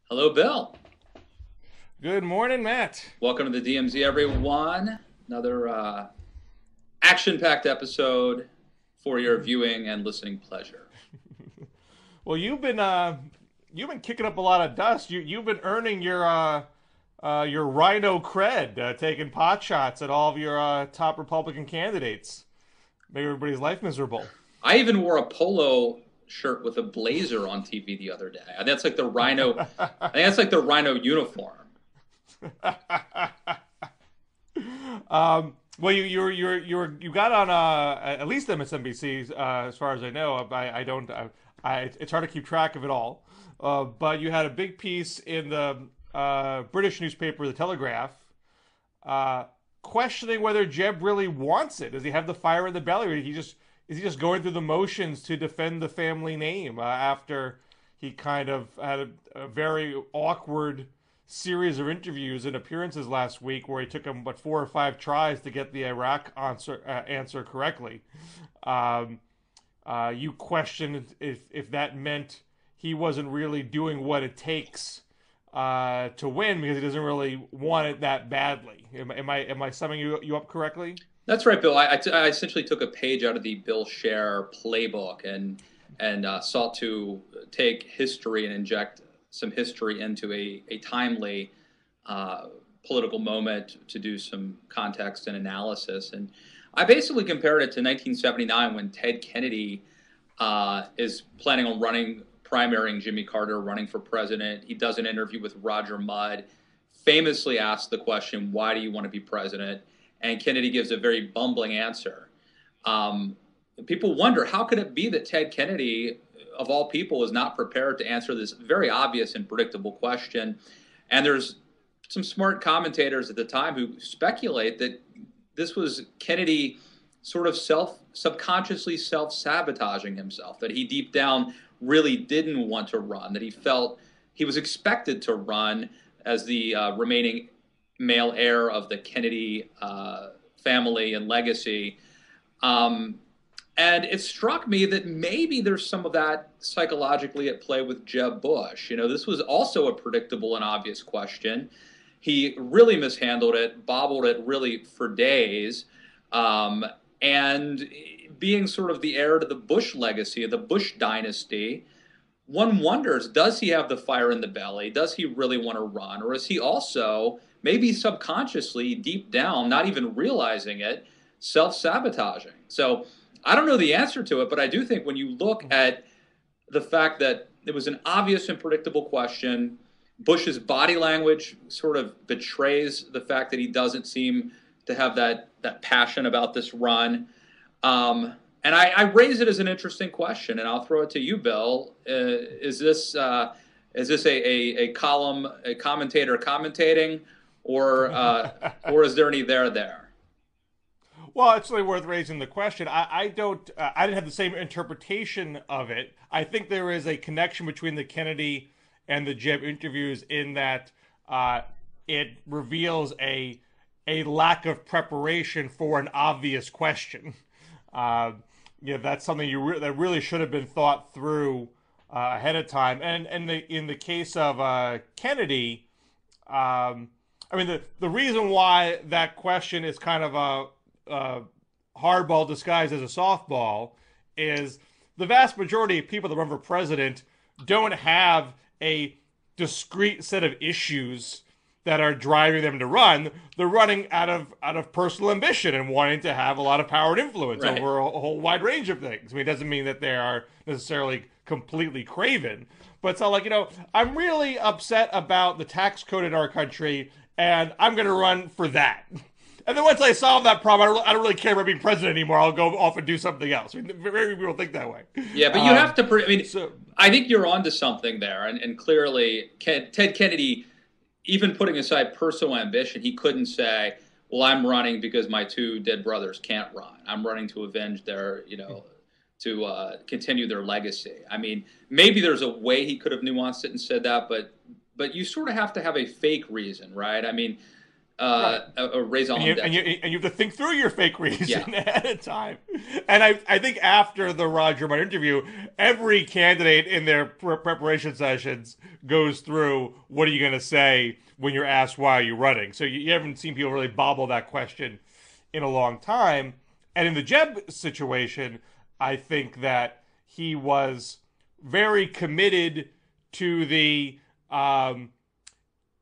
Hello, Bill. Good morning, Matt. Welcome to the DMZ, everyone. Another action-packed episode for your viewing and listening pleasure. Well, you've been kicking up a lot of dust. You've been earning your rhino cred, taking pot shots at all of your top Republican candidates. Make everybody's life miserable. I even wore a polo shirt with a blazer on TV the other day. I think that's like the rhino. I think that's like the rhino uniform. Well, you got on at least MSNBC, as far as I know. I don't. It's hard to keep track of it all. But you had a big piece in the British newspaper, The Telegraph, questioning whether Jeb really wants it. Does he have the fire in the belly, or is he just going through the motions to defend the family name after he kind of had a very awkward series of interviews and appearances last week, where he took him 4 or 5 tries to get the Iraq answer correctly. You questioned if that meant he wasn't really doing what it takes to win, because he doesn't really want it that badly. Am I summing you up correctly? That's right, Bill. I essentially took a page out of the Bill Scher playbook and sought to take history and inject some history into a timely political moment to do some context and analysis. And I basically compared it to 1979 when Ted Kennedy is planning on primarying Jimmy Carter, running for president. He does an interview with Roger Mudd, famously asks the question, "Why do you want to be president?" And Kennedy gives a very bumbling answer. People wonder, how could it be that Ted Kennedy, of all people, is not prepared to answer this very obvious and predictable question? And there's some smart commentators at the time who speculate that this was Kennedy sort of subconsciously self-sabotaging himself, that he deep down really didn't want to run, that he felt he was expected to run as the remaining male heir of the Kennedy family and legacy. And it struck me that maybe there's some of that psychologically at play with Jeb Bush. You know, this was also a predictable and obvious question. He really mishandled it, bobbled it really for days. And being sort of the heir to the Bush legacy, of the Bush dynasty, one wonders, does he have the fire in the belly? Does he really want to run? Or is he also, maybe subconsciously, deep down, not even realizing it, self-sabotaging? So I don't know the answer to it, but I do think when you look at the fact that it was an obvious and predictable question, Bush's body language sort of betrays the fact that he doesn't seem to have that passion about this run. And I raise it as an interesting question, and I'll throw it to you, Bill. Is this a commentator commentating, or is there any there? Well, it's really worth raising the question. I didn't have the same interpretation of it. I think there is a connection between the Kennedy and the Jeb interviews in that it reveals a lack of preparation for an obvious question. That's something that really should have been thought through ahead of time. And in the case of Kennedy, the reason why that question is kind of a hardball disguised as a softball is the vast majority of people that run for president don't have a discrete set of issues that are driving them to run. They're running out of personal ambition and wanting to have a lot of power and influence over a whole wide range of things. I mean, it doesn't mean that they are necessarily completely craven, but it's not like, I'm really upset about the tax code in our country, and I'm going to run for that. And then once I solve that problem, I don't really care about being president anymore. I'll go off and do something else. I mean, very few people think that way. Yeah, but you have to. I think you're onto something there, and clearly, Ted Kennedy, even putting aside personal ambition, he couldn't say, "Well, I'm running because my 2 dead brothers can't run. I'm running to avenge their, to continue their legacy." I mean, maybe there's a way he could have nuanced it and said that, but you sort of have to have a fake reason, right? I mean, Right. a raison And d'etre. you have to think through your fake Yeah. reason at a time. And I think after the Roger Mudd interview, every candidate in their preparation sessions goes through, what are you going to say when you're asked why are you running? So you haven't seen people really bobble that question in a long time. And in the Jeb situation, I think that he was very committed to the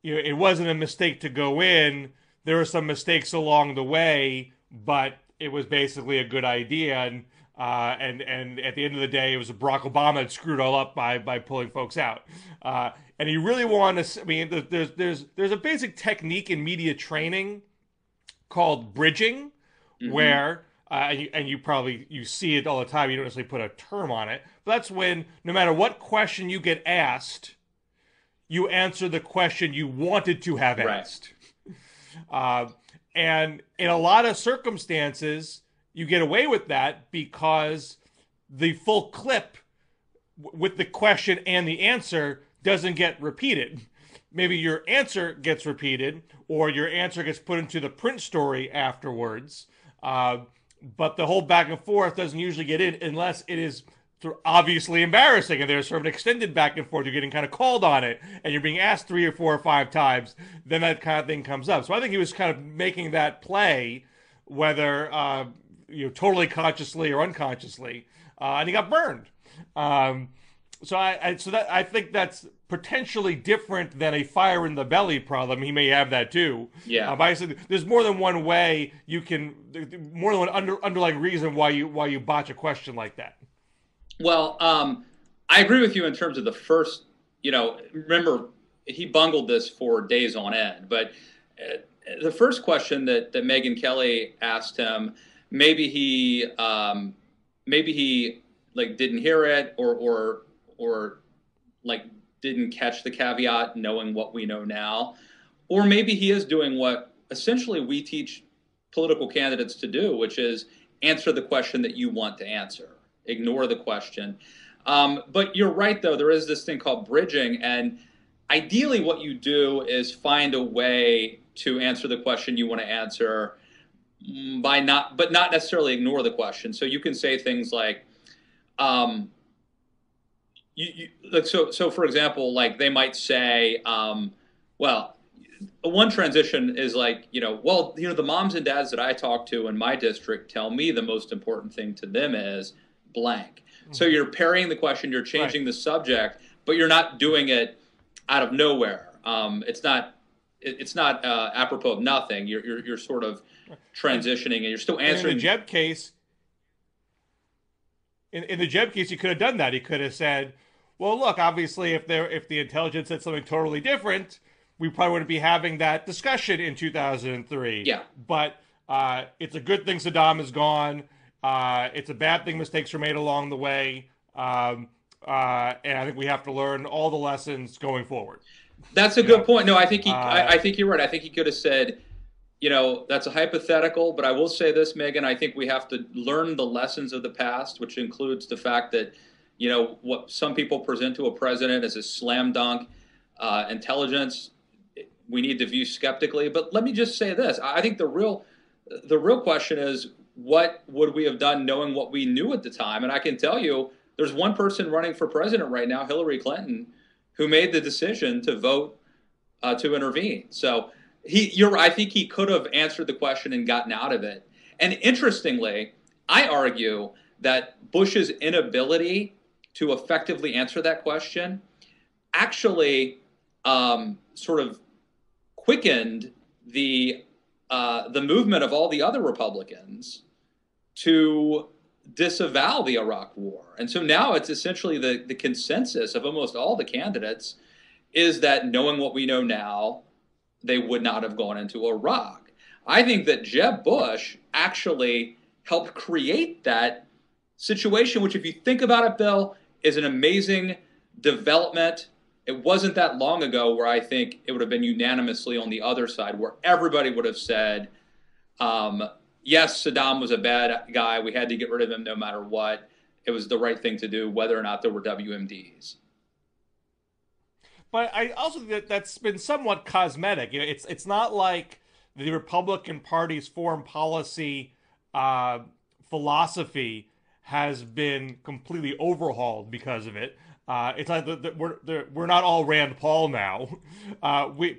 it wasn't a mistake to go in. There were some mistakes along the way, but it was basically a good idea. And at the end of the day, it was Barack Obama that screwed all up by pulling folks out. And he really wanted to. I mean, there's a basic technique in media training called bridging, where and you see it all the time. You don't necessarily put a term on it, but that's when no matter what question you get asked, you answer the question you wanted to have asked. And in a lot of circumstances, you get away with that because the full clip with the question and the answer doesn't get repeated. Maybe your answer gets repeated or your answer gets put into the print story afterwards. But the whole back and forth doesn't usually get in unless it is obviously embarrassing and there's sort of an extended back and forth. You're getting kind of called on it and you're being asked 3 or 4 or 5 times. Then that kind of thing comes up. So I think he was kind of making that play, whether totally consciously or unconsciously, and he got burned. So I think that's potentially different than a fire in the belly problem. He may have that too. Yeah. Obviously, there's more than one way more than one underlying reason why you botch a question like that. Well, I agree with you in terms of the first. Remember he bungled this for days on end, but the first question that Megyn Kelly asked him, maybe he like didn't hear it or like didn't catch the caveat, knowing what we know now, or maybe he is doing what essentially we teach political candidates to do, which is answer the question that you want to answer. Ignore the question. But you're right, though. There is this thing called bridging. And ideally what you do is find a way to answer the question you want to answer but not necessarily ignore the question. So you can say things like, so for example, like they might say, well, one transition is like, the moms and dads that I talk to in my district tell me the most important thing to them is blank. So you're parrying the question, you're changing the subject, but you're not doing it out of nowhere. It's not apropos of nothing. You're sort of transitioning, and you're still answering. In the Jeb case, in the Jeb case, he could have done that. He could have said, "Well, look, obviously, if the intelligence said something totally different, we probably wouldn't be having that discussion in 2003." Yeah, but it's a good thing Saddam is gone. It's a bad thing mistakes were made along the way, and I think we have to learn all the lessons going forward. That's a good point. No, I think I think you're right. I think he could have said, that's a hypothetical, but I will say this, Megan. I think we have to learn the lessons of the past, which includes the fact that, what some people present to a president as a slam dunk intelligence, we need to view skeptically. But let me just say this. I think the real question is, what would we have done knowing what we knew at the time? And I can tell you, there's one person running for president right now, Hillary Clinton, who made the decision to vote to intervene. So I think he could have answered the question and gotten out of it. And interestingly, I argue that Bush's inability to effectively answer that question actually sort of quickened the movement of all the other Republicans to disavow the Iraq War. And so now it's essentially the consensus of almost all the candidates is that, knowing what we know now, they would not have gone into Iraq. I think that Jeb Bush actually helped create that situation, which, if you think about it, Bill, is an amazing development. It wasn't that long ago where I think it would have been unanimously on the other side, where everybody would have said, yes, Saddam was a bad guy. We had to get rid of him no matter what. It was the right thing to do, whether or not there were WMDs. But I also think that's been somewhat cosmetic. It's not like the Republican Party's foreign policy philosophy has been completely overhauled because of it. It's like we're not all Rand Paul now.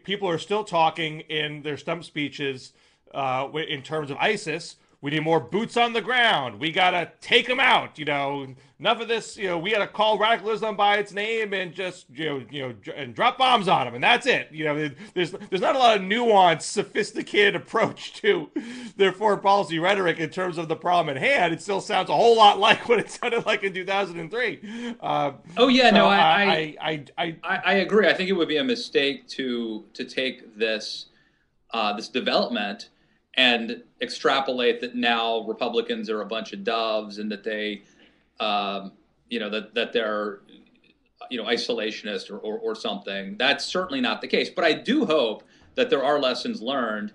People are still talking in their stump speeches in terms of ISIS. We need more boots on the ground. We gotta take them out. Enough of this. We gotta call radicalism by its name and just and drop bombs on them, and that's it. There's not a lot of nuanced, sophisticated approach to their foreign policy rhetoric in terms of the problem at hand. It still sounds a whole lot like what it sounded like in 2003. Oh yeah, so no, I agree. I think it would be a mistake to take this development and extrapolate that now Republicans are a bunch of doves and that they, that they're, isolationist or something. That's certainly not the case. But I do hope that there are lessons learned.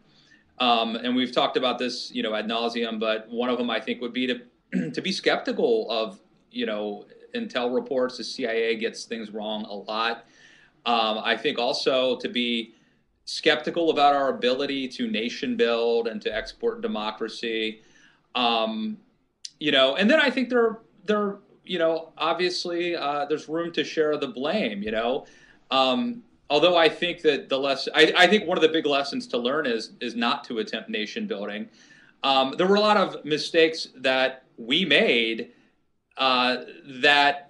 And we've talked about this, ad nauseum. But one of them, I think, would be to be skeptical of, intel reports. The CIA gets things wrong a lot. I think also to be skeptical about our ability to nation build and to export democracy. And then I think there obviously there's room to share the blame, although I think that I think one of the big lessons to learn is not to attempt nation building. There were a lot of mistakes that we made that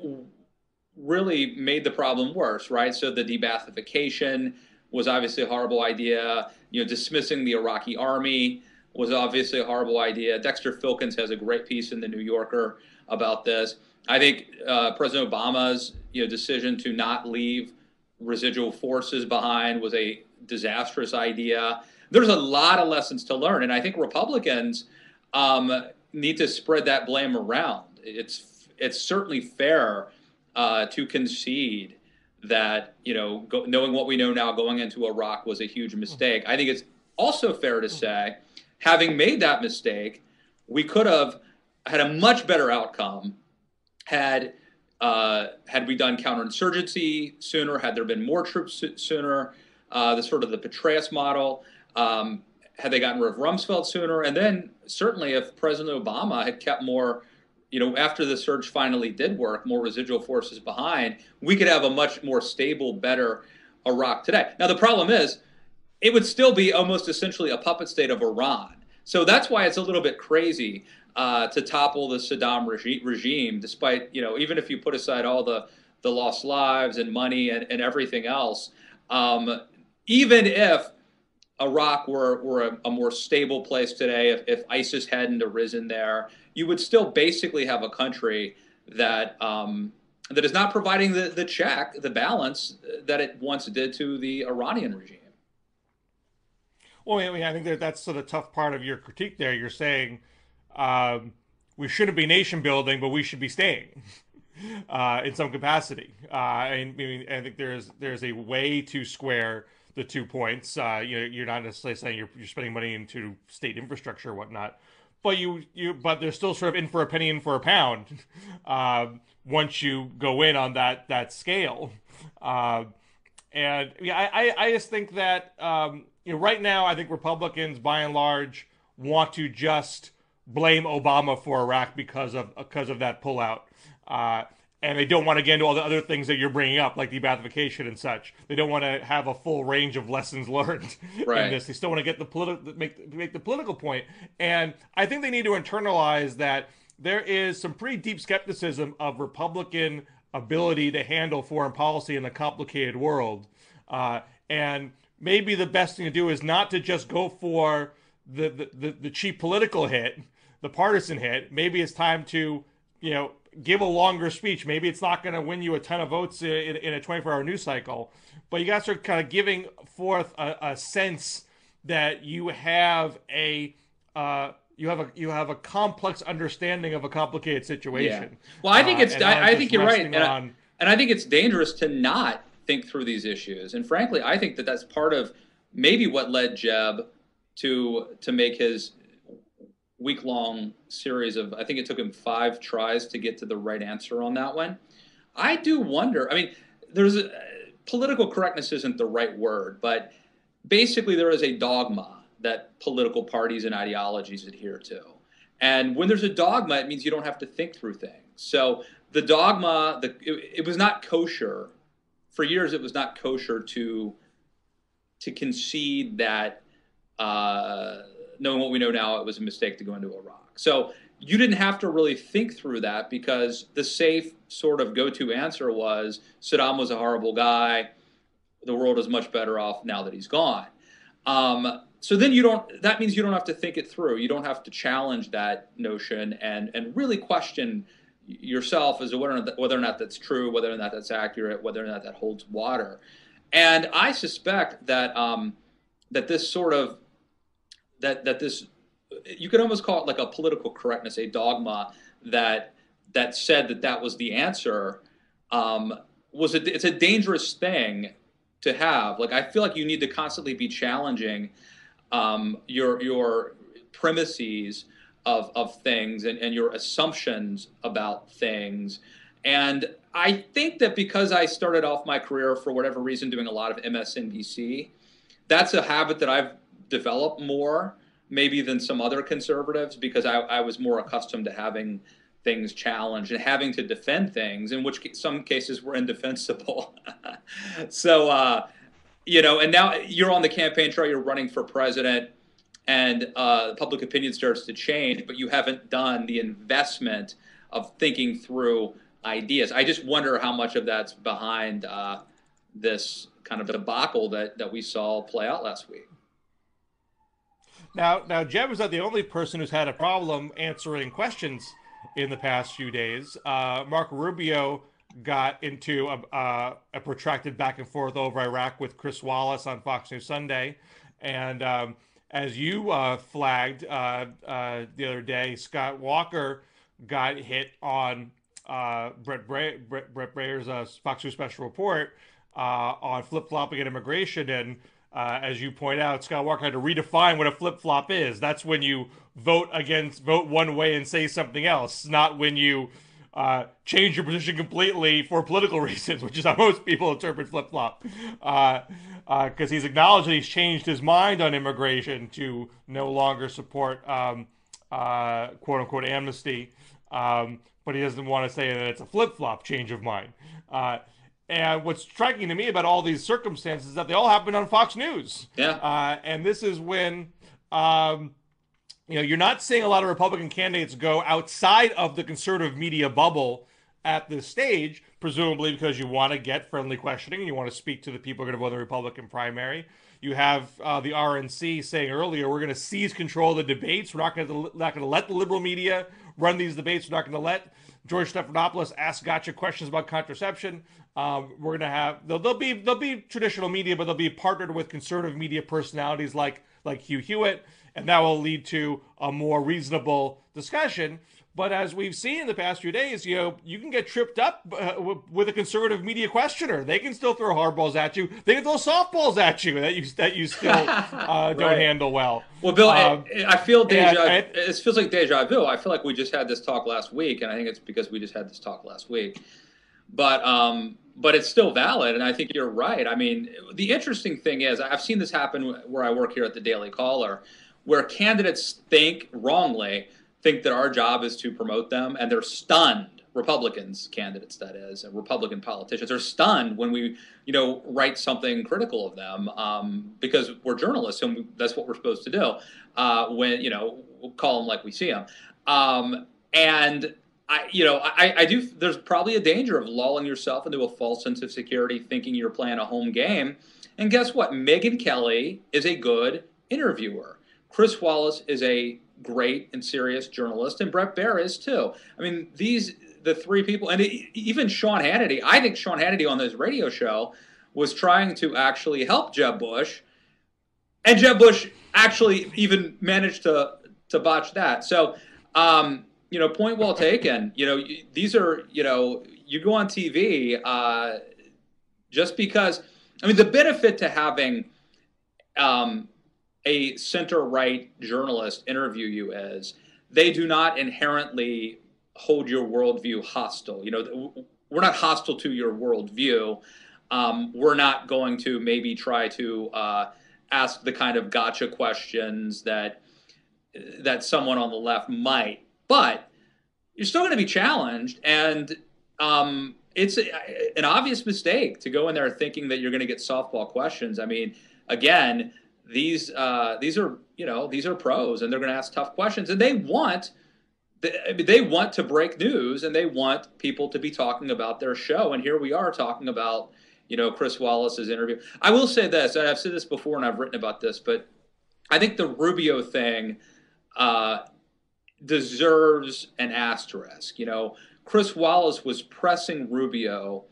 really made the problem worse, right? So the de-Baathification was obviously a horrible idea. Dismissing the Iraqi army was obviously a horrible idea. Dexter Filkins has a great piece in the New Yorker about this. I think President Obama's decision to not leave residual forces behind was a disastrous idea. There's a lot of lessons to learn, and I think Republicans need to spread that blame around. It's certainly fair to concede that, knowing what we know now going into Iraq was a huge mistake. I think it's also fair to say, having made that mistake, we could have had a much better outcome had we done counterinsurgency sooner, had there been more troops sooner, the Petraeus model, had they gotten rid of Rumsfeld sooner, and then certainly if President Obama had kept more, after the surge finally did work, more residual forces behind, we could have a much more stable, better Iraq today. Now, the problem is, it would still be almost essentially a puppet state of Iran. So that's why it's a little bit crazy to topple the Saddam regime, despite, even if you put aside all the lost lives and money and everything else, even if Iraq were a more stable place today, if ISIS hadn't arisen there, you would still basically have a country that that is not providing the check, the balance that it once did to the Iranian regime. Well, I think that's sort of the tough part of your critique there. You're saying we shouldn't be nation building, but we should be staying in some capacity. I think there's a way to square the 2 points. You're not necessarily saying you're spending money into state infrastructure or whatnot, but but they're still sort of in for a penny, in for a pound once you go in on that scale. And I just think that right now I think Republicans by and large want to just blame Obama for Iraq because of that pullout. And they don't want to get into all the other things that you're bringing up, like de-Baathification and such. They don't want to have a full range of lessons learned in this. They still want to get make the political point. And I think they need to internalize that there is some pretty deep skepticism of Republican ability to handle foreign policy in a complicated world. And maybe the best thing to do is not to just go for the cheap political hit, the partisan hit. Maybe it's time to, give a longer speech. Maybe it's not going to win you a ton of votes in a 24-hour news cycle, but you got to start kind of giving forth a sense that you have a complex understanding of a complicated situation. Yeah. Well, I think I think you're right, and I think it's dangerous to not think through these issues. And frankly, I think that that's part of maybe what led Jeb to make his week-long series of, I think it took him 5 tries to get to the right answer on that one. I do wonder, political correctness isn't the right word, but basically there is a dogma that political parties and ideologies adhere to. And when there's a dogma, it means you don't have to think through things. So the dogma, it was not kosher. For years, it was not kosher to concede that, knowing what we know now, it was a mistake to go into Iraq. So you didn't have to really think through that, because the safe sort of go-to answer was Saddam was a horrible guy. The world is much better off now that he's gone. So then that means you don't have to think it through. You don't have to challenge that notion and really question yourself as to whether or not that's true, whether or not that's accurate, whether or not that holds water. And I suspect that that this sort of this, you could almost call it like a political correctness, a dogma that said that was the answer. It's a dangerous thing to have. Like, I feel like you need to constantly be challenging your premises of things and your assumptions about things. And I think that because I started off my career, for whatever reason, doing a lot of MSNBC, that's a habit that I've developed more maybe than some other conservatives, because I was more accustomed to having things challenged and having to defend things, in which some cases were indefensible. So, and now you're on the campaign trail, you're running for president, and public opinion starts to change, but you haven't done the investment of thinking through ideas. I just wonder how much of that's behind this kind of debacle that we saw play out last week. Now, Jeb is not the only person who's had a problem answering questions in the past few days. Marco Rubio got into a protracted back and forth over Iraq with Chris Wallace on Fox News Sunday. And as you flagged the other day, Scott Walker got hit on Brett Breyer's Fox News Special Report on flip-flopping and immigration. And as you point out, Scott Walker had to redefine what a flip-flop is. That's when you vote one way and say something else, not when you change your position completely for political reasons, which is how most people interpret flip-flop. Because he's acknowledged that he's changed his mind on immigration to no longer support quote-unquote amnesty, but he doesn't want to say that it's a flip-flop change of mind. And what's striking to me about all these circumstances is that they all happen on Fox News. Yeah. And this is when, you're not seeing a lot of Republican candidates go outside of the conservative media bubble at this stage, presumably because you want to get friendly questioning and you want to speak to the people who are going to vote in the Republican primary. You have the RNC saying earlier, we're going to seize control of the debates. We're not going to let the liberal media run these debates. We're not going to let George Stephanopoulos ask gotcha questions about contraception. We're going to have there'll be traditional media, but they'll be partnered with conservative media personalities like Hugh Hewitt, and that will lead to a more reasonable discussion. But as we've seen in the past few days, you can get tripped up with a conservative media questioner. They can still throw hardballs at you. They can throw softballs at you that you still don't handle well. Well, Bill, I feel it feels like deja vu. I feel like we just had this talk last week, and I think it's because we just had this talk last week. But it's still valid, and I think you're right. I mean, the interesting thing is, I've seen this happen where I work here at the Daily Caller, where candidates wrongly think that our job is to promote them, and they're stunned. Republicans, candidates that is, and Republican politicians are stunned when we, write something critical of them, because we're journalists and that's what we're supposed to do. When we'll call them like we see them, and I do. There's probably a danger of lulling yourself into a false sense of security, thinking you're playing a home game. And guess what? Megyn Kelly is a good interviewer. Chris Wallace is a great and serious journalist, and Brett Baer is too. I mean, the three people, and even Sean Hannity. I think Sean Hannity on this radio show was trying to actually help Jeb Bush, and Jeb Bush actually even managed to botch that. So, point well taken. These are, you go on TV just because. I mean, the benefit to having a center-right journalist interview you is they do not inherently hold your worldview hostile. We're not hostile to your worldview. We're not going to maybe try to ask the kind of gotcha questions that someone on the left might. But you're still going to be challenged, and it's an obvious mistake to go in there thinking that you're going to get softball questions. I mean, again, these are pros, and they're going to ask tough questions, and they want to break news, and they want people to be talking about their show. And here we are talking about Chris Wallace's interview. I will say this, and I've said this before, and I've written about this, but I think the Rubio thing deserves an asterisk. Chris Wallace was pressing Rubio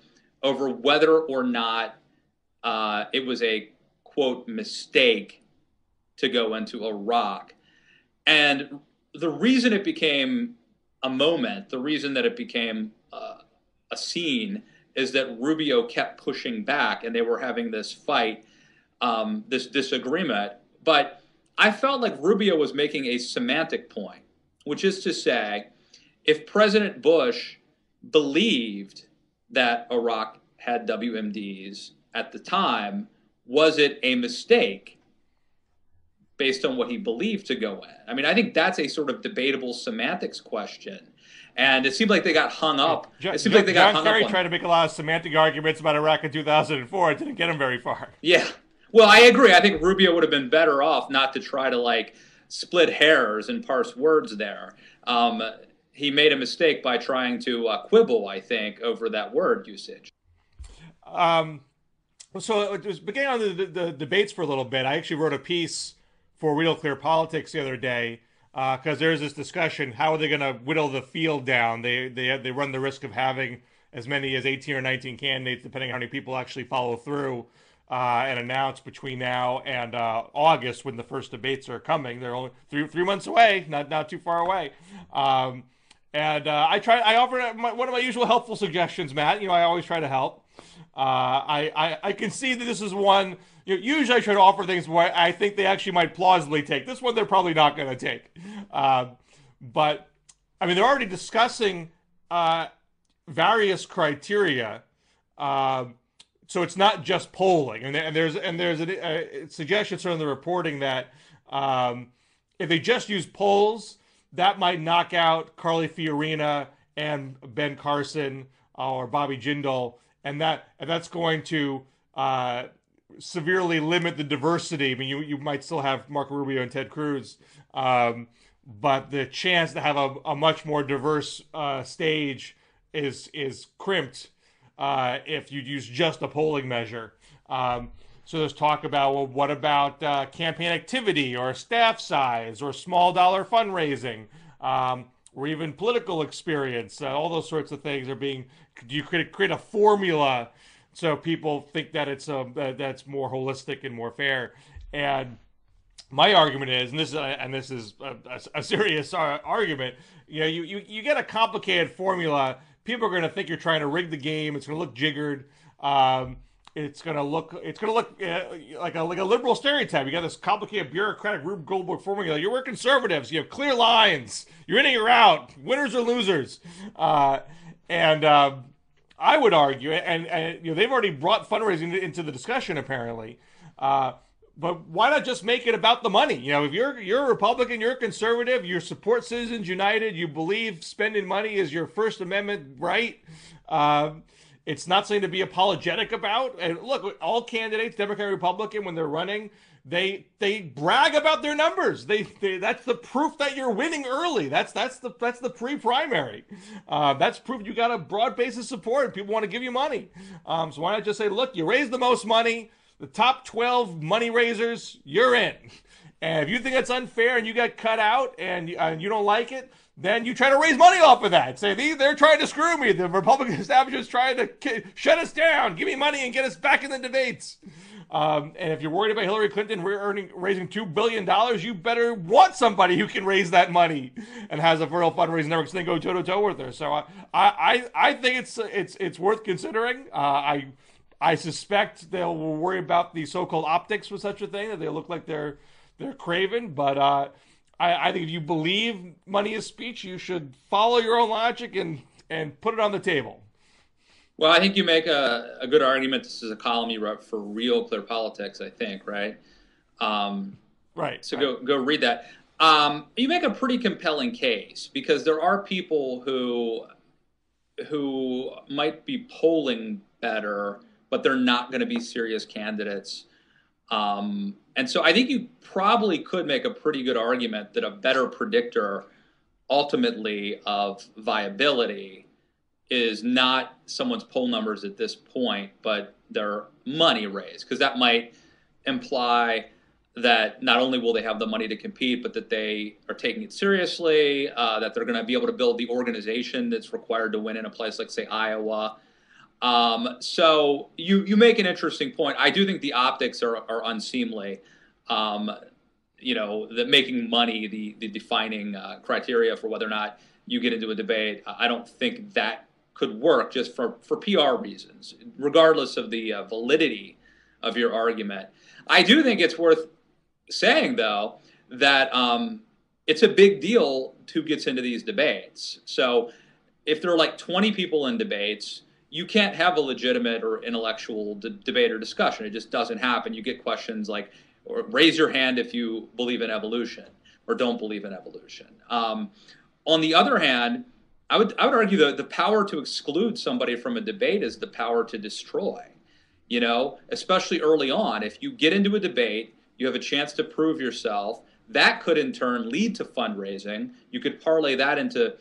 over whether or not it was a, quote, mistake to go into Iraq. And the reason it became a moment, the reason that it became a scene, is that Rubio kept pushing back, and they were having this fight, this disagreement. But I felt like Rubio was making a semantic point, which is to say, if President Bush believed that Iraq had WMDs at the time, was it a mistake based on what he believed to go in? I mean, I think that's a sort of debatable semantics question. And it seemed like they got hung up. John Kerry tried to make a lot of semantic arguments about Iraq in 2004. It didn't get him very far. Yeah. Well, I agree. I think Rubio would have been better off not to try to, split hairs and parse words there. He made a mistake by trying to quibble, I think, over that word usage. So just beginning on the debates for a little bit, I actually wrote a piece for Real Clear Politics the other day, because there's this discussion, how are they going to whittle the field down? They run the risk of having as many as 18 or 19 candidates, depending on how many people actually follow through and announce between now and August, when the first debates are coming. They're only three months away, not too far away. I offered one of my usual helpful suggestions, Matt. I always try to help. I can see that this is one. Usually I try to offer things where I think they actually might plausibly take. This one they're probably not going to take. But I mean, they're already discussing various criteria. So it's not just polling, and there's a suggestion from the reporting that if they just use polls, that might knock out Carly Fiorina and Ben Carson or Bobby Jindal, and that's going to severely limit the diversity. I mean, you might still have Marco Rubio and Ted Cruz, but the chance to have a much more diverse stage is crimped if you use just a polling measure. So there's talk about, well, what about campaign activity or staff size or small dollar fundraising, or even political experience? All those sorts of things are being. You could create a formula so people think that that's more holistic and more fair. And my argument is, and this is a serious argument. You get a complicated formula. People are going to think you're trying to rig the game. It's going to look jiggered. It's going to look like a liberal stereotype. You got this complicated bureaucratic Rube Goldberg formula. We're conservatives. You have clear lines. You're in or you're out. Winners or losers. I would argue, and they've already brought fundraising into the discussion apparently. But why not just make it about the money? If you're a Republican, you're a conservative, you support Citizens United, you believe spending money is your First Amendment right. It's not something to be apologetic about. And look, all candidates, Democrat, Republican, when they're running, they brag about their numbers. That's the proof that you're winning early. That's the pre-primary. That's proof you got a broad base of support. People want to give you money. So why not just say, look, you raise the most money. The top 12 money raisers, you're in. And if you think it's unfair and you get cut out and you don't like it, then you try to raise money off of that. Say, they're trying to screw me. The Republican establishment is trying to shut us down. Give me money and get us back in the debates. And if you're worried about Hillary Clinton raising $2 billion, you better want somebody who can raise that money and has a fertile fundraising network so they go toe-to-toe with her. So I think it's worth considering. I suspect they'll worry about the so-called optics with such a thing, that they look like they're craven. But I think if you believe money is speech, you should follow your own logic and put it on the table. Well, I think you make a good argument. This is a column you wrote for Real Clear Politics, I think, right? Right. So Right. go read that. You make a pretty compelling case because there are people who might be polling better, but they're not going to be serious candidates. And so I think you probably could make a pretty good argument that a better predictor ultimately of viability is not someone's poll numbers at this point, but their money raised, because that might imply that not only will they have the money to compete, but that they are taking it seriously, that they're going to be able to build the organization that's required to win in a place like, say, Iowa. So you make an interesting point. I do think the optics are unseemly. That making money the defining criteria for whether or not you get into a debate, I don't think that could work just for PR reasons, regardless of the validity of your argument. I do think it's worth saying, though, that it's a big deal who gets into these debates. So if there are like 20 people in debates, you can't have a legitimate or intellectual debate or discussion. It just doesn't happen. You get questions like, or raise your hand if you believe in evolution or don't believe in evolution. On the other hand, I would argue that the power to exclude somebody from a debate is the power to destroy. Especially early on, if you get into a debate, you have a chance to prove yourself. That could in turn lead to fundraising. You could parlay that into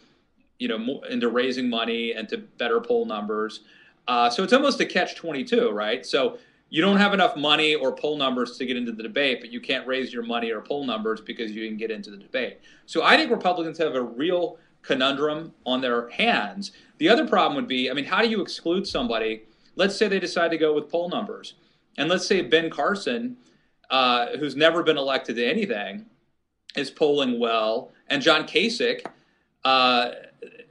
raising money and to better poll numbers. So it's almost a catch-22, right? So you don't have enough money or poll numbers to get into the debate, but you can't raise your money or poll numbers because you can get into the debate. So I think Republicans have a real conundrum on their hands. The other problem would be, how do you exclude somebody? Let's say they decide to go with poll numbers. And let's say Ben Carson, who's never been elected to anything, is polling well, and John Kasich,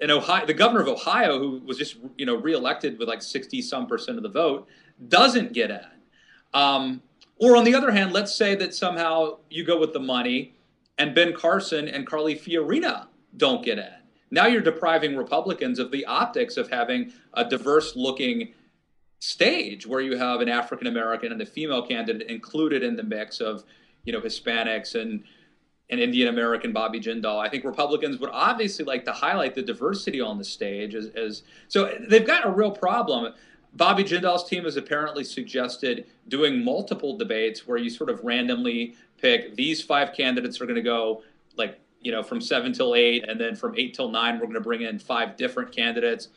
in Ohio, the governor of Ohio, who was just reelected with like 60-some% of the vote, doesn't get in. Or on the other hand, let's say that somehow you go with the money, and Ben Carson and Carly Fiorina don't get in. Now you're depriving Republicans of the optics of having a diverse-looking stage where you have an African American and a female candidate included in the mix of Hispanics and Indian American Bobby Jindal. I think Republicans would obviously like to highlight the diversity on the stage as so they've got a real problem. Bobby Jindal's team has apparently suggested doing multiple debates where you sort of randomly pick these 5 candidates are going to go from 7 till 8, and then from 8 till 9 we're going to bring in 5 different candidates.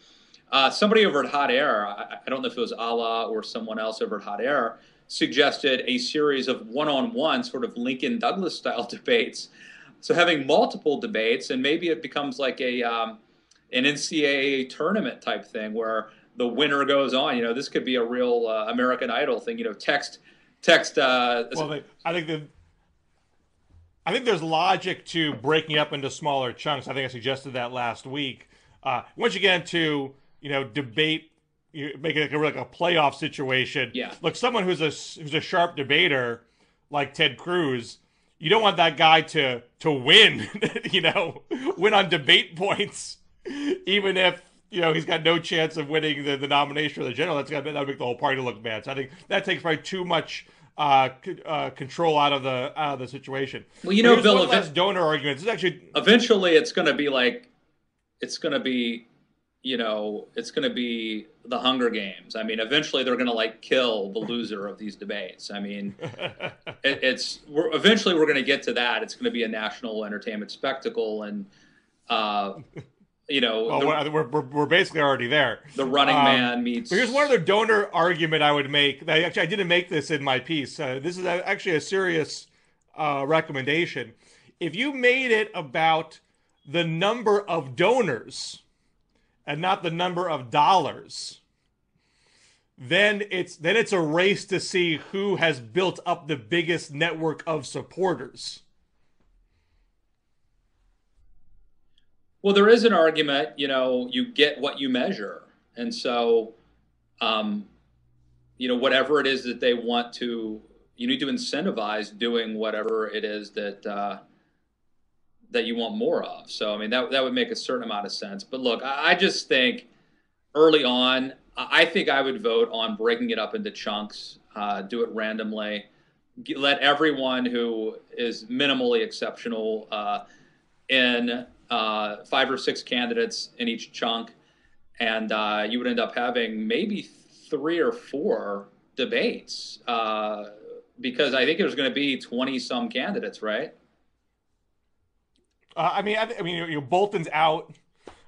Somebody over at Hot Air, I don't know if it was Allah or someone else over at Hot Air, suggested a series of one-on-one sort of Lincoln Douglas style debates. So having multiple debates, and maybe it becomes like an NCAA tournament type thing where the winner goes on. This could be a real American Idol thing. Text. Well, I think there's logic to breaking up into smaller chunks. I think I suggested that last week. Once you get into debate, you make it like a playoff situation. Yeah. Look, someone who's a sharp debater like Ted Cruz, you don't want that guy to win, win on debate points, even if he's got no chance of winning the nomination for the general. That'll make the whole party look bad. So I think that takes probably too much control out of the situation. Well, Bill, one last donor argument. This is actually eventually it's going to be the Hunger Games. Eventually they're going to kill the loser of these debates. Eventually we're going to get to that. It's going to be a national entertainment spectacle, and we're basically already there. The Running Man meets. But here's one other donor argument I would make. I didn't make this in my piece. This is actually a serious recommendation. If you made it about the number of donors and not the number of dollars, then it's a race to see who has built up the biggest network of supporters. Well, there is an argument, you get what you measure. And so, whatever it is that they want to, you need to incentivize doing whatever it is that you want more of. So, that would make a certain amount of sense. But look, I just think early on, I think I would vote on breaking it up into chunks, do it randomly. let everyone who is minimally exceptional in 5 or 6 candidates in each chunk, and you would end up having maybe 3 or 4 debates because I think there's going to be 20-some candidates, right? Bolton's out.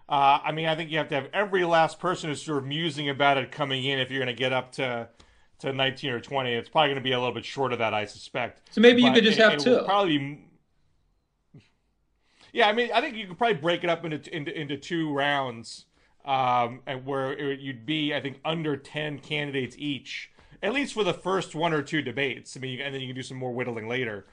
I think you have to have every last person who's sort of musing about it coming in if you're going to get up to 19 or 20. It's probably going to be a little bit short of that, I suspect. So maybe you could just have 2. Probably be, yeah, I think you could probably break it up into 2 rounds, and where you'd be, I think, under 10 candidates each, at least for the first 1 or 2 debates. And then you can do some more whittling later.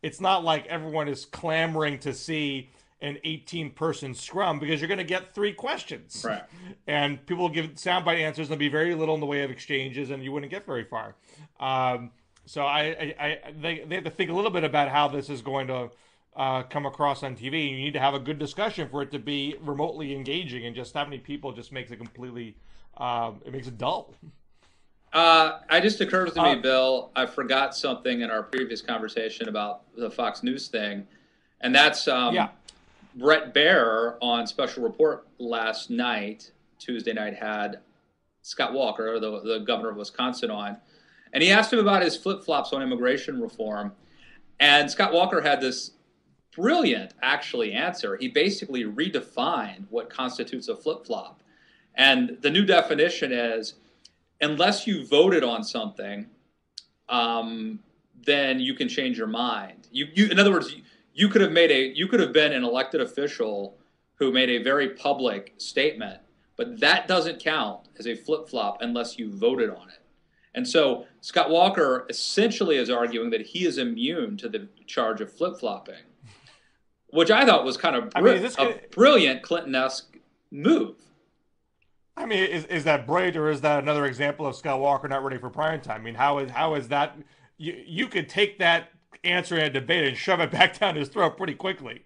It's not like everyone is clamoring to see an 18-person scrum because you're going to get 3 questions. Right. And people will give soundbite answers and there'll be very little in the way of exchanges and you wouldn't get very far. So they have to think a little bit about how this is going to come across on TV. You need to have a good discussion for it to be remotely engaging, and just that many people just makes it completely, it makes it dull. It just occurs to me, Bill, I forgot something in our previous conversation about the Fox News thing, and that's Brett Baer on Special Report last night, Tuesday night, had Scott Walker, the governor of Wisconsin, on, and he asked him about his flip-flops on immigration reform, and Scott Walker had this brilliant, actually, answer. He basically redefined what constitutes a flip-flop, and the new definition is, unless you voted on something, then you can change your mind. In other words, you could have been an elected official who made a very public statement, but that doesn't count as a flip-flop unless you voted on it. And so Scott Walker essentially is arguing that he is immune to the charge of flip-flopping, which I thought was kind of a brilliant Clinton-esque move. I mean, is that brilliant, or is that another example of Scott Walker not ready for prime time? I mean, how is that? You could take that answer in a debate and shove it back down his throat pretty quickly.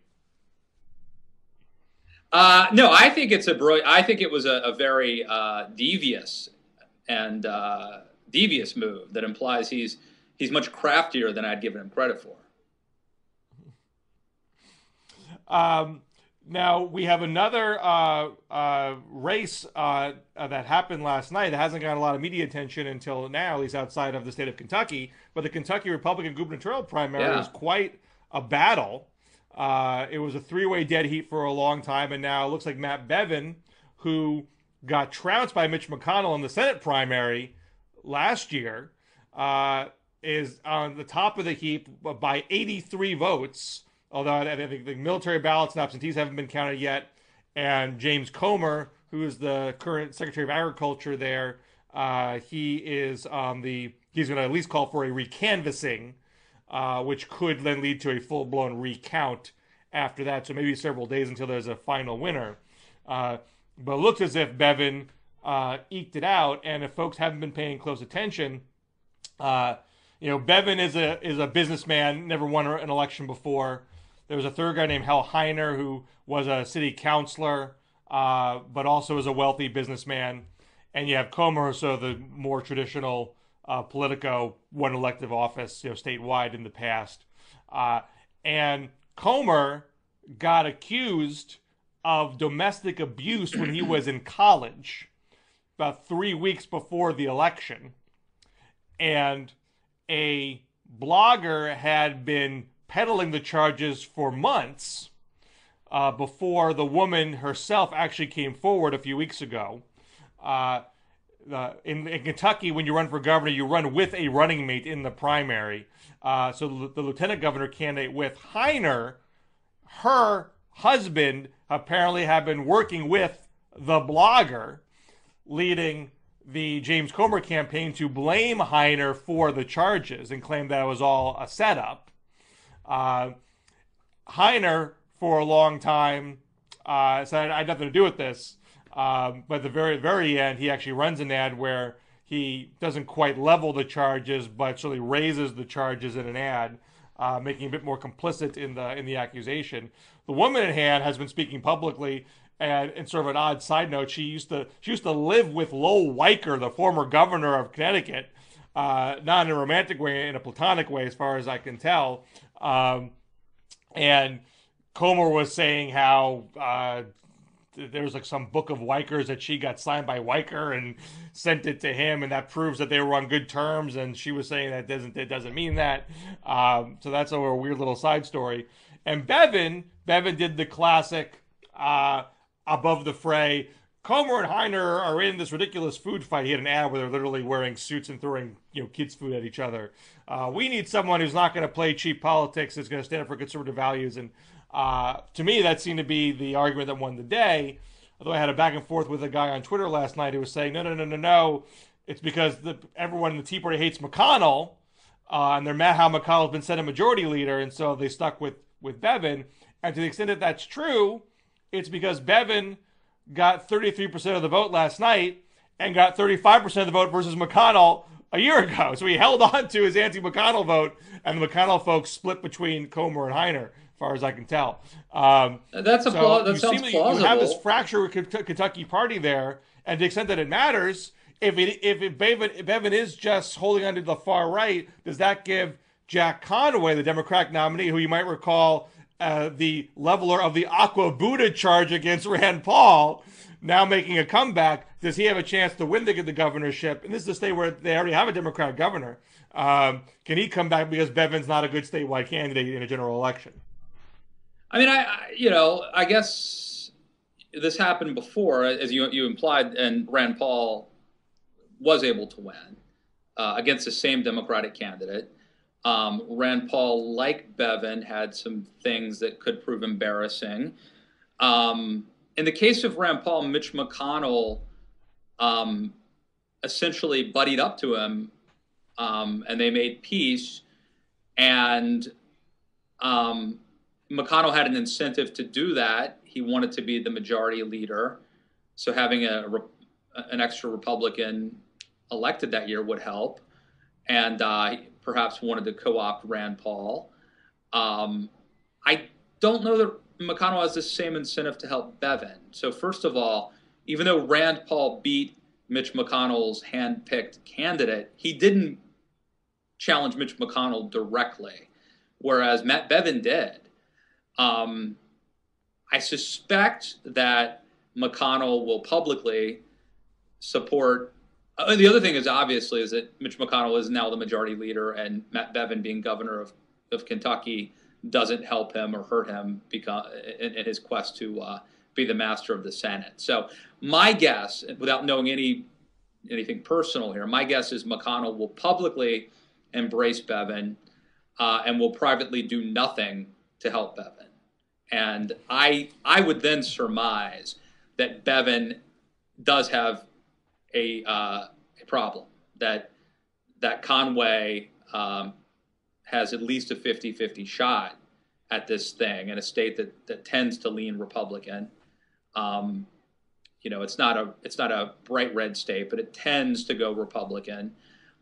No, I think it's I think it was a very devious move that implies he's much craftier than I'd given him credit for. Now, we have another race that happened last night that hasn't got a lot of media attention until now, at least outside of the state of Kentucky. But the Kentucky Republican gubernatorial primary was quite a battle. It was a 3-way dead heat for a long time, and now it looks like Matt Bevin, who got trounced by Mitch McConnell in the Senate primary last year, is on the top of the heap by 83 votes. Although I think the military ballots and absentees haven't been counted yet. And James Comer, who is the current Secretary of Agriculture there, he's going to at least call for a recanvassing, which could then lead to a full-blown recount after that. So maybe several days until there's a final winner. But it looks as if Bevin eked it out. And if folks haven't been paying close attention, Bevin is a businessman, never won an election before. There was a third guy named Hal Heiner who was a city councilor, but also is a wealthy businessman. And you have Comer, so the more traditional Politico, won elective office, statewide in the past. And Comer got accused of domestic abuse when he was in college, about 3 weeks before the election. And a blogger had been peddling the charges for months before the woman herself actually came forward a few weeks ago. In Kentucky, when you run for governor, you run with a running mate in the primary. So the lieutenant governor candidate with Heiner, her husband apparently had been working with the blogger, leading the James Comer campaign to blame Heiner for the charges and claim that it was all a setup. Heiner, for a long time, said, I had nothing to do with this. But at the very, very end, he actually runs an ad where he doesn't quite level the charges, but actually raises the charges in an ad, making him a bit more complicit in the accusation. The woman in hand has been speaking publicly, and in sort of an odd side note, she used to live with Lowell Weicker, the former governor of Connecticut, not in a romantic way, in a platonic way, as far as I can tell. And Comer was saying how there was like some book of Weiker's that she got signed by Weiker and sent it to him, and that proves that they were on good terms. And she was saying that it doesn't mean that. So that's a weird little side story. And Bevin did the classic above the fray. Comer and Heiner are in this ridiculous food fight. He had an ad where they're literally wearing suits and throwing kids' food at each other. We need someone who's not going to play cheap politics, is going to stand up for conservative values. And to me, that seemed to be the argument that won the day. Although I had a back and forth with a guy on Twitter last night who was saying, no. It's because everyone in the Tea Party hates McConnell, and they're mad how McConnell's been Senate Majority Leader, and so they stuck with Bevin. And to the extent that that's true, it's because Bevin got 33% of the vote last night and got 35% of the vote versus McConnell a year ago. So he held on to his anti-McConnell vote, and the McConnell folks split between Comer and Heiner, as far as I can tell. That sounds plausible. You have this fracture with Kentucky Party there, and to the extent that it matters, if Bevin is just holding on to the far right, does that give Jack Conway, the Democratic nominee, who you might recall the leveler of the Aqua Buddha charge against Rand Paul, now making a comeback, does he have a chance to win the governorship? And this is a state where they already have a Democratic governor. Can he come back because Bevin's not a good statewide candidate in a general election? I mean, I guess this happened before, as you implied, and Rand Paul was able to win against the same Democratic candidate. Rand Paul, like Bevin, had some things that could prove embarrassing. In the case of Rand Paul, Mitch McConnell essentially buddied up to him, and they made peace. And McConnell had an incentive to do that. He wanted to be the majority leader, so having an extra Republican elected that year would help. And perhaps wanted to co-opt Rand Paul. I don't know that McConnell has the same incentive to help Bevin. So first of all, even though Rand Paul beat Mitch McConnell's hand-picked candidate, he didn't challenge Mitch McConnell directly, whereas Matt Bevin did. I suspect that McConnell will publicly support. The other thing is obviously is that Mitch McConnell is now the majority leader, and Matt Bevin being governor of Kentucky doesn't help him or hurt him in his quest to be the master of the Senate. So my guess, without knowing anything personal here, my guess is McConnell will publicly embrace Bevin and will privately do nothing to help Bevin. And I would then surmise that Bevin does have a problem, that Conway has at least a 50-50 shot at this thing in a state that tends to lean Republican. It's not a bright red state, but it tends to go Republican.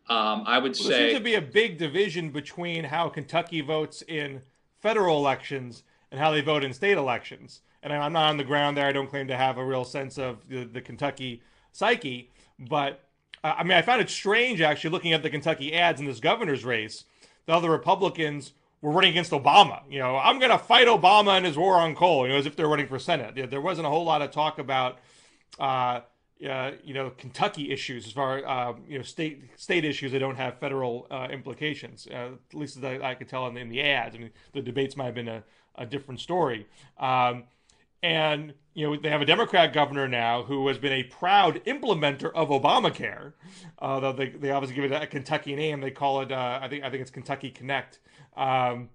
I would say there seems to be a big division between how Kentucky votes in federal elections and how they vote in state elections. And I'm not on the ground there. I don't claim to have a real sense of the Kentucky psyche. But, I found it strange, actually, looking at the Kentucky ads in this governor's race, the other Republicans were running against Obama. I'm going to fight Obama and his war on coal, as if they're running for Senate. There wasn't a whole lot of talk about, Kentucky issues as far as, state issues that don't have federal implications, at least as I could tell in the ads. I mean, the debates might have been a different story. And, they have a Democrat governor now who has been a proud implementer of Obamacare. Though they obviously give it a Kentucky name. They call it, I think it's Kentucky Connect. And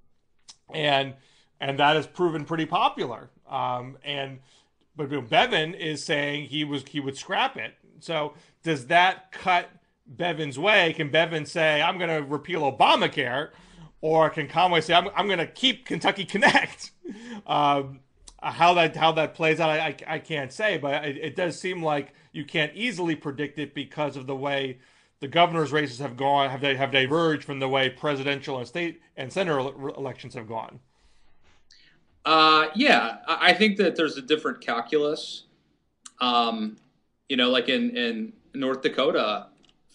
that has proven pretty popular. But Bevin is saying he would scrap it. So does that cut Bevin's way? Can Bevin say, I'm going to repeal Obamacare? Or can Conway say, I'm going to keep Kentucky Connect? How that plays out, I can't say, but it does seem like you can't easily predict it because of the way the governor's races have gone, have diverged from the way presidential and state and senator elections have gone. Yeah, I think that there's a different calculus. Like in North Dakota,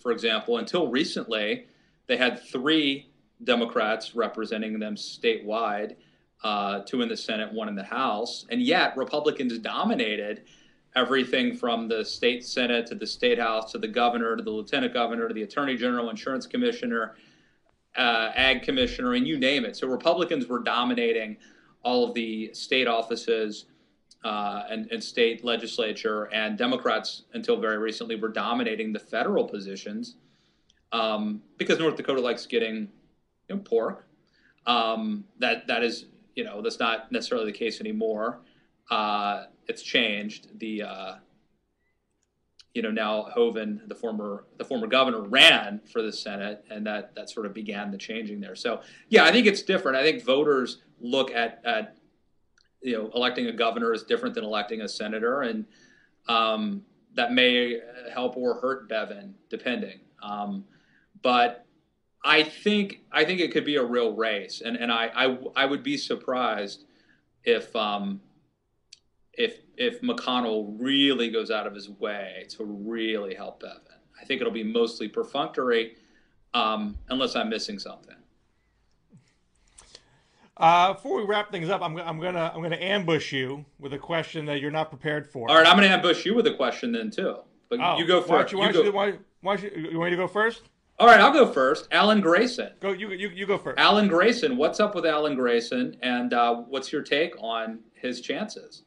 for example, until recently, they had 3 Democrats representing them statewide, 2 in the Senate, 1 in the House, and yet Republicans dominated everything from the state Senate to the state House to the governor to the lieutenant governor to the attorney general, insurance commissioner, ag commissioner, and you name it. So Republicans were dominating all of the state offices and state legislature, and Democrats, until very recently, were dominating the federal positions because North Dakota likes getting pork. That is, that's not necessarily the case anymore. It's changed. Now Hoeven, the former governor, ran for the Senate, and that sort of began the changing there. So yeah, I think it's different. I think voters look at electing a governor is different than electing a senator, and that may help or hurt Bevin, depending. But I think it could be a real race, and I would be surprised if McConnell really goes out of his way to really help Bevin. I think it'll be mostly perfunctory, unless I'm missing something. Before we wrap things up, I'm gonna ambush you with a question that you're not prepared for. All right, I'm gonna ambush you with a question then too. But you go first. You want me to go first? All right, I'll go first. Alan Grayson. You go first. Alan Grayson. What's up with Alan Grayson, and what's your take on his chances?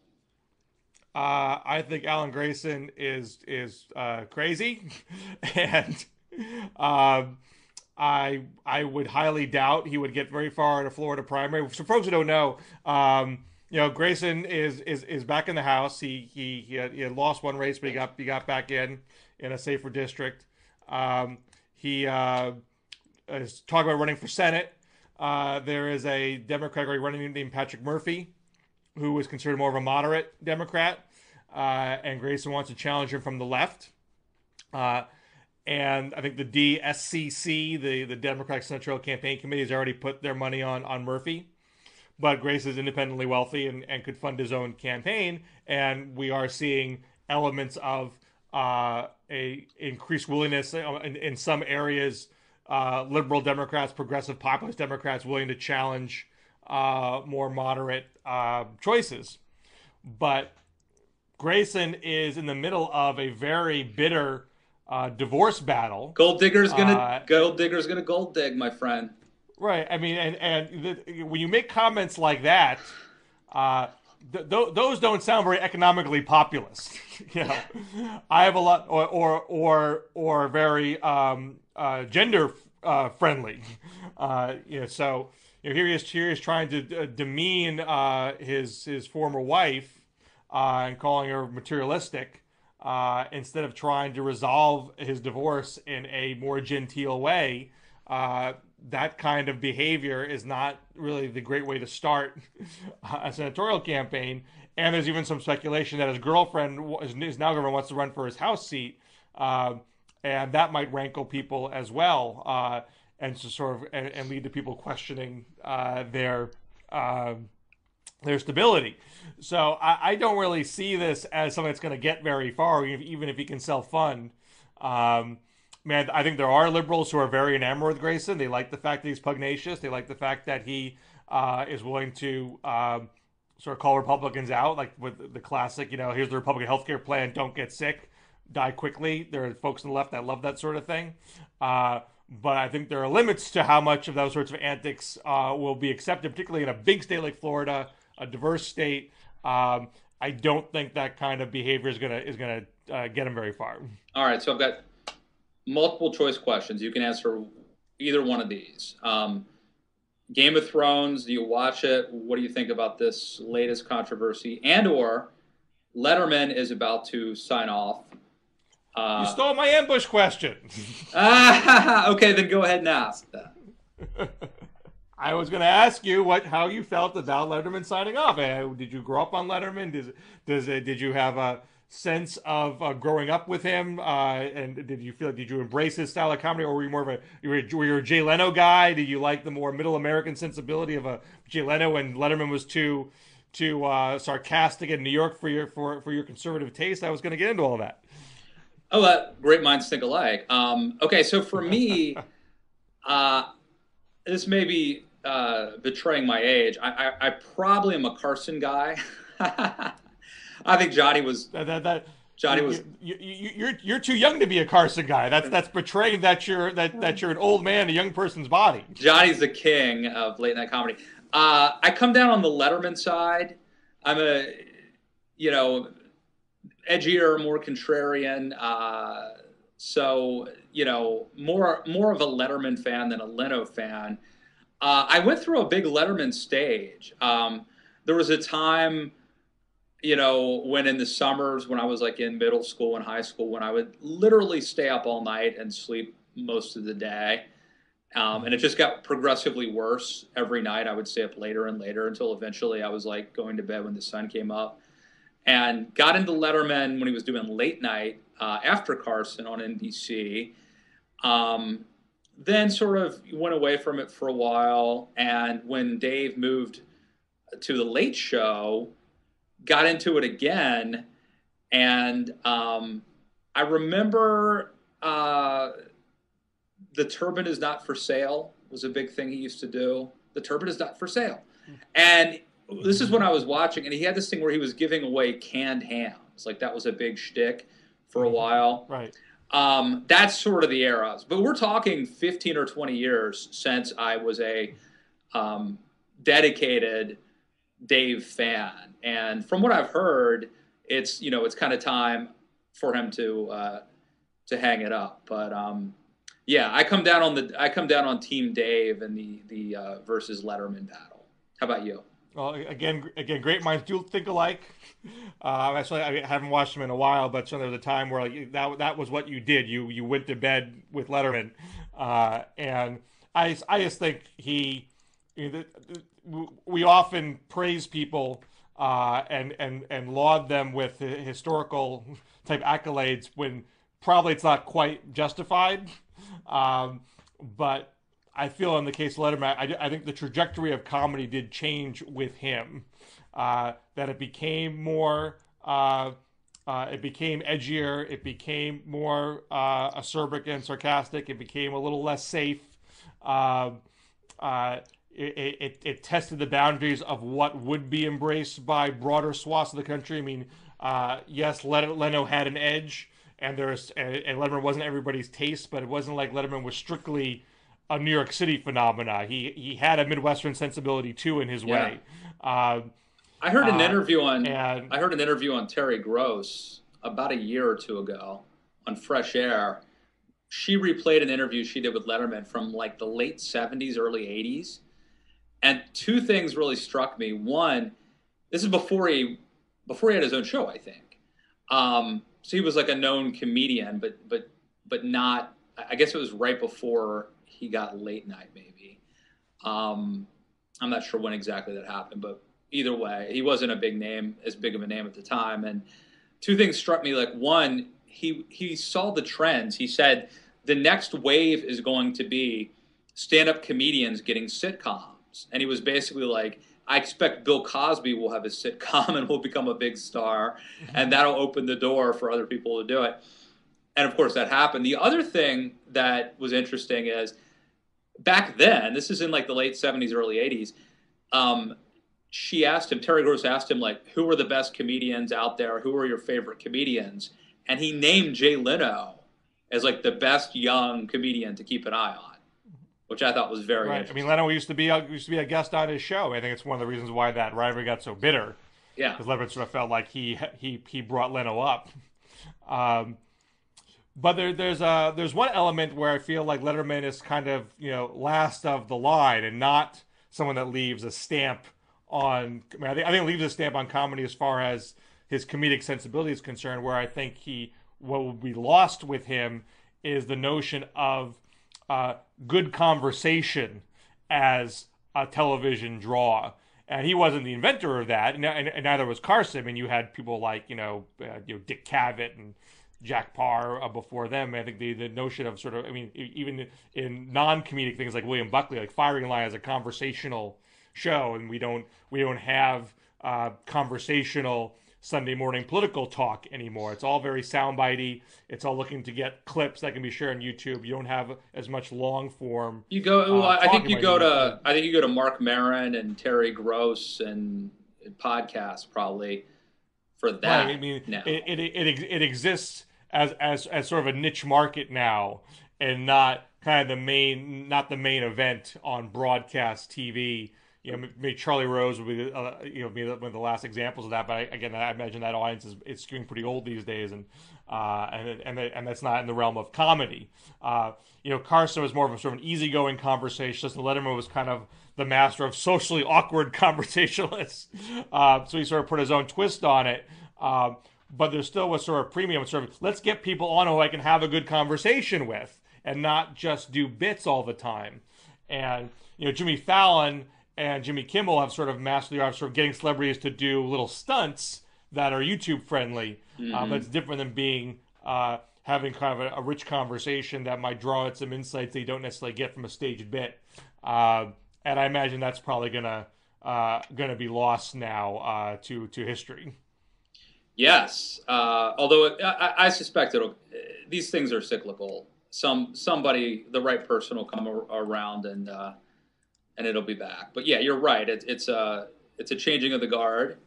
I think Alan Grayson is crazy, and I would highly doubt he would get very far in a Florida primary. For folks who don't know, Grayson is back in the House. He had lost one race, but he got back in a safer district. He is talking about running for Senate. There is a Democrat running named Patrick Murphy, who was considered more of a moderate Democrat, and Grayson wants to challenge him from the left. And I think the DSCC, the Democratic Central Campaign Committee, has already put their money on Murphy. But Grayson is independently wealthy and could fund his own campaign. And we are seeing elements of a increased willingness in some areas, liberal Democrats, progressive populist Democrats willing to challenge more moderate choices. But Grayson is in the middle of a very bitter divorce battle. Gold digger's gonna gold dig, my friend. Right. I mean, when you make comments like that, those don't sound very economically populist. I have a lot, or very gender friendly. So here he is trying to demean his former wife and calling her materialistic. Instead of trying to resolve his divorce in a more genteel way, that kind of behavior is not really the great way to start a senatorial campaign. And there's even some speculation that his girlfriend, his now girlfriend, wants to run for his House seat, and that might rankle people as well, and to sort of and lead to people questioning their stability. So I don't really see this as something that's going to get very far, even if he can self-fund. I think there are liberals who are very enamored with Grayson. They like the fact that he's pugnacious. They like the fact that he is willing to sort of call Republicans out, like with the classic, here's the Republican healthcare plan, don't get sick, die quickly. There are folks on the left that love that sort of thing. But I think there are limits to how much of those sorts of antics will be accepted, particularly in a big state like Florida, a diverse state. I don't think that kind of behavior is gonna get him very far. All right, so I've got multiple choice questions. You can answer either one of these. Game of Thrones, do you watch it? What do you think about this latest controversy? And/or Letterman is about to sign off. You stole my ambush question. Okay, then go ahead and ask that. I was going to ask you how you felt about Letterman signing off. Did you grow up on Letterman? Did you have a sense of growing up with him? And did you embrace his style of comedy, or were you more of were you a Jay Leno guy? Did you like the more middle American sensibility of a Jay Leno, and Letterman was too sarcastic in New York for your conservative taste? I was going to get into all that. Oh, great minds think alike. Okay, so for me, uh, this may be betraying my age. I probably am a Carson guy. I think Johnny was You're too young to be a Carson guy. That's betraying that you're an old man in a young person's body. Johnny's the king of late night comedy. I come down on the Letterman side. I'm a, you know, edgier, more contrarian. So more of a Letterman fan than a Leno fan. I went through a big Letterman stage. There was a time, when in the summers when I was like in middle school and high school, when I would literally stay up all night and sleep most of the day. And it just got progressively worse every night. I would stay up later and later until eventually I was like going to bed when the sun came up, and got into Letterman when he was doing late night after Carson on NBC. Then sort of went away from it for a while. And when Dave moved to the Late Show, got into it again. And I remember the turban is not for sale was a big thing he used to do. The turban is not for sale. And this is when I was watching, and he had this thing where he was giving away canned hams. Like that was a big shtick for a while. Right. That's sort of the era. But we're talking 15 or 20 years since I was a dedicated Dave fan. And from what I've heard, it's kind of time for him to hang it up. But yeah, I come down on Team Dave in the versus Letterman battle. How about you? Well, again, great minds do think alike. Actually, I haven't watched him in a while, but so there was a time where that was what you did. You went to bed with Letterman, and I just think we often praise people and laud them with historical type accolades when probably it's not quite justified. But I feel in the case of Letterman, I think the trajectory of comedy did change with him. That it became more, it became edgier, it became more acerbic and sarcastic, it became a little less safe. It tested the boundaries of what would be embraced by broader swaths of the country. I mean, yes, Leno had an edge, and Letterman wasn't everybody's taste, but it wasn't like Letterman was strictly a New York City phenomena. He had a Midwestern sensibility too in his way. I heard an interview on Terry Gross about a year or two ago on Fresh Air. She replayed an interview she did with Letterman from like the late 70s, early 80s. And two things really struck me. One, this is before he had his own show, I think. So he was like a known comedian, but not. I guess it was right before he got late night, maybe. I'm not sure when exactly that happened, but either way, he wasn't as big of a name at the time. And two things struck me. Like one, he saw the trends. He said the next wave is going to be stand-up comedians getting sitcoms, and he was basically like, I expect Bill Cosby will have a sitcom and will become a big star, and that'll open the door for other people to do it. And of course that happened. The other thing that was interesting is back then, this is in like the late 70s, early 80s, Terry Gross asked him, like, who are the best comedians out there? Who are your favorite comedians? And he named Jay Leno as like the best young comedian to keep an eye on, which I thought was very interesting. I mean, Leno used to be a guest on his show. I think it's one of the reasons why that rivalry got so bitter. Yeah, because Letterman sort of felt like he brought Leno up. But there's one element where I feel like Letterman is kind of last of the line and not someone that leaves a stamp on. I think it leaves a stamp on comedy as far as his comedic sensibility is concerned. Where I think what will be lost with him is the notion of good conversation as a television draw. And he wasn't the inventor of that, and neither was Carson. I mean, you had people like Dick Cavett and Jack Parr before them. I think the notion of sort of, I mean, even in non-comedic things like William Buckley, like Firing Line is a conversational show, and we don't have conversational Sunday morning political talk anymore. It's all very soundbitey. It's all looking to get clips that can be shared on YouTube. You don't have as much long form. You go. Well, I think you go to Mark Maron and Terry Gross and podcasts probably for that. Right. I mean, now. it exists as sort of a niche market now, and not kind of the main event on broadcast TV. You know, maybe Charlie Rose would be be one of the last examples of that. But again, I imagine that audience is skewing pretty old these days, and that's not in the realm of comedy. Carson was more of a sort of an easygoing conversationalist, and Letterman was kind of the master of socially awkward conversationalists. So he sort of put his own twist on it. But there still was sort of premium, sort of let's get people on who I can have a good conversation with, and not just do bits all the time. And Jimmy Fallon and Jimmy Kimmel have sort of mastered the art of sort of getting celebrities to do little stunts that are YouTube friendly. But it's different than being having kind of a rich conversation that might draw out some insights that you don't necessarily get from a staged bit. And I imagine that's probably gonna be lost now to history. Yes, although I suspect these things are cyclical. Somebody, the right person, will come around and it'll be back. But yeah, you're right. It's a changing of the guard,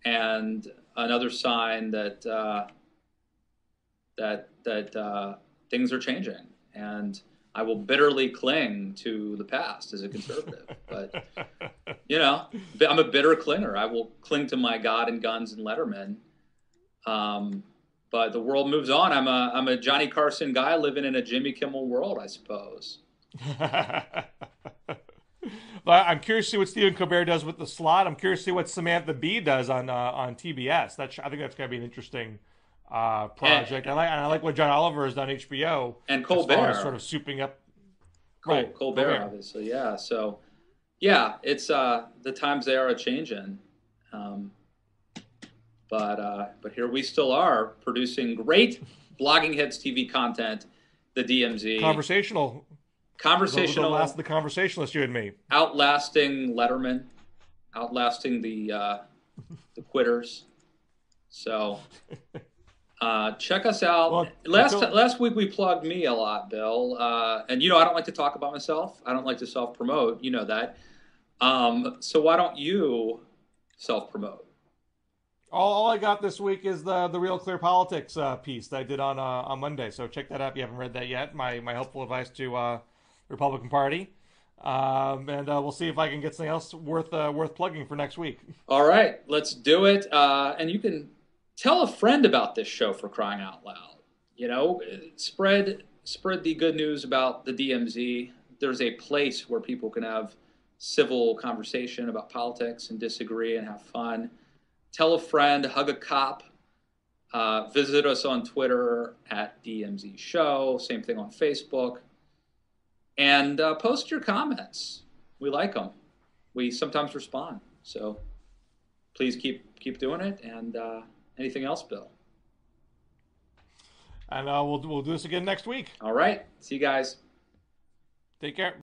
and another sign that things are changing. And I will bitterly cling to the past as a conservative. But I'm a bitter clinger. I will cling to my God and guns and Letterman. But the world moves on. I'm a Johnny Carson guy living in a Jimmy Kimmel world, I suppose. But I'm curious to see what Stephen Colbert does with the slot. I'm curious to see what Samantha Bee does on TBS. I think that's going to be an interesting project. And I like what John Oliver has done on HBO. And Colbert. Sort of souping up. Colbert, obviously, yeah. So, yeah, it's the times they are a-changing. But here we still are producing great blogging hits TV content, the DMZ. Conversational. The conversationalist, you and me. Outlasting Letterman, outlasting the quitters. So check us out. Well, last week we plugged me a lot, Bill. And I don't like to talk about myself. I don't like to self-promote. You know that. So why don't you self-promote? All I got this week is the Real Clear Politics piece that I did on Monday. So check that out if you haven't read that yet. My helpful advice to the Republican Party. And we'll see if I can get something else worth plugging for next week. All right, let's do it. And you can tell a friend about this show, for crying out loud. Spread the good news about the DMZ. There's a place where people can have civil conversation about politics and disagree and have fun. Tell a friend, hug a cop. Visit us on Twitter at DMZ Show. Same thing on Facebook. And post your comments. We like them. We sometimes respond. So please keep doing it. And anything else, Bill? And we'll do this again next week. All right. See you guys. Take care.